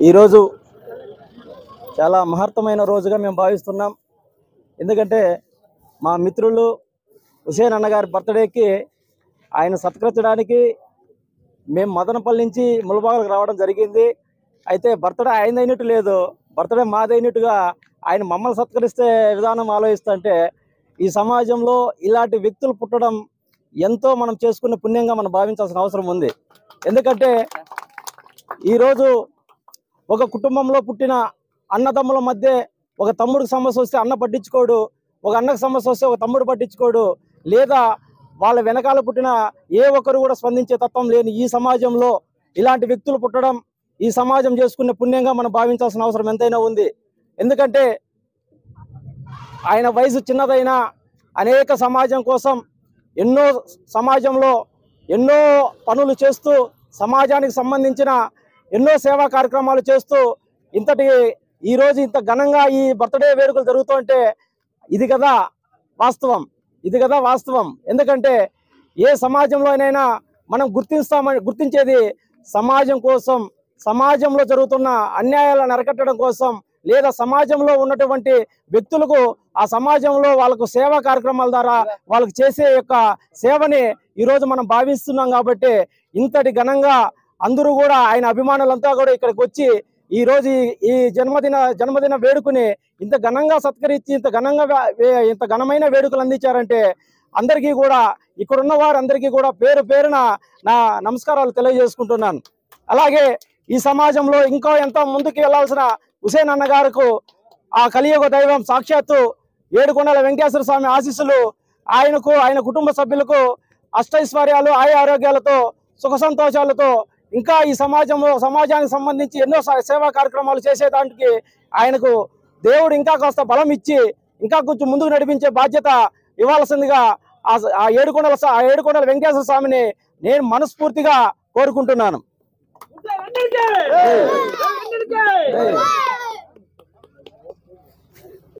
ఈరోజు చాలా మహత్తరమైన రోజుగా మేము భావిస్తున్నాం. ఎందుకంటే మా మిత్రులు హుసేన్ అన్నగారి బర్త్డేకి ఆయన సత్కరించడానికి మేము మదనపల్లి నుంచి ములబాగులకు రావడం జరిగింది. అయితే బర్త్డే ఆయనదైనట్టు లేదు, బర్త్డే మాదైనట్టుగా ఆయన మమ్మల్ని సత్కరిస్తే విధానం ఆలోచిస్తుంటే ఈ సమాజంలో ఇలాంటి వ్యక్తులు పుట్టడం ఎంతో మనం చేసుకున్న పుణ్యంగా మనం భావించాల్సిన అవసరం ఉంది. ఎందుకంటే ఈరోజు ఒక కుటుంబంలో పుట్టిన అన్నదమ్ముల మధ్య ఒక తమ్ముడికి సమస్య వస్తే అన్న పట్టించుకోడు, ఒక అన్నకు సమస్య వస్తే ఒక తమ్ముడు పట్టించుకోడు, లేదా వాళ్ళ వెనకాల పుట్టిన ఏ ఒక్కరు కూడా స్పందించే తత్వం లేని ఈ సమాజంలో ఇలాంటి వ్యక్తులు పుట్టడం ఈ సమాజం చేసుకునే పుణ్యంగా మనం భావించాల్సిన అవసరం ఎంతైనా ఉంది. ఎందుకంటే ఆయన వయసు చిన్నదైనా అనేక సమాజం కోసం సమాజంలో ఎన్నో పనులు చేస్తూ సమాజానికి సంబంధించిన ఎన్నో సేవా కార్యక్రమాలు చేస్తూ ఈరోజు ఇంత ఘనంగా ఈ బర్త్డే వేడుకలు జరుగుతుంటే ఇది కదా వాస్తవం. ఎందుకంటే ఏ సమాజంలోనైనా మనం గుర్తించేది సమాజం కోసం, సమాజంలో జరుగుతున్న అన్యాయాలను అరికట్టడం కోసం, లేదా సమాజంలో ఉన్నటువంటి వ్యక్తులకు ఆ సమాజంలో వాళ్ళకు సేవా కార్యక్రమాల ద్వారా వాళ్ళకు చేసే యొక్క సేవని ఈరోజు మనం భావిస్తున్నాం. కాబట్టి ఇంతటి ఘనంగా అందరూ కూడా ఆయన అభిమానులంతా కూడా ఇక్కడికి వచ్చి ఈరోజు ఈ జన్మదిన వేడుకని ఇంత ఘనంగా సత్కరించి ఇంత ఘనమైన వేడుకలు అందించారంటే అందరికీ కూడా ఇక్కడున్న వారందరికీ కూడా పేరు పేరున నా నమస్కారాలు తెలియజేసుకుంటున్నాను. అలాగే ఈ సమాజంలో ఇంకా ఎంతో ముందుకు వెళ్లాల్సిన హుసేన్ అన్న గారికి ఆ కలియుగ దైవం సాక్షాత్తు ఏడుకొండల వెంకటేశ్వర స్వామి ఆశీస్సులు ఆయనకు, ఆయన కుటుంబ సభ్యులకు అష్టైశ్వర్యాలు, ఆరోగ్యాలతో, సుఖ సంతోషాలతో ఇంకా ఈ సమాజానికి సంబంధించి ఎన్నో సేవా కార్యక్రమాలు చేసేదానికి ఆయనకు దేవుడు ఇంకా కాస్త బలం ఇచ్చి ఇంకా కొంచెం ముందుకు నడిపించే బాధ్యత ఇవ్వాల్సిందిగా ఆ ఏడుకొండల వెంకటేశ్వర స్వామిని నేను మనస్ఫూర్తిగా కోరుకుంటున్నాను.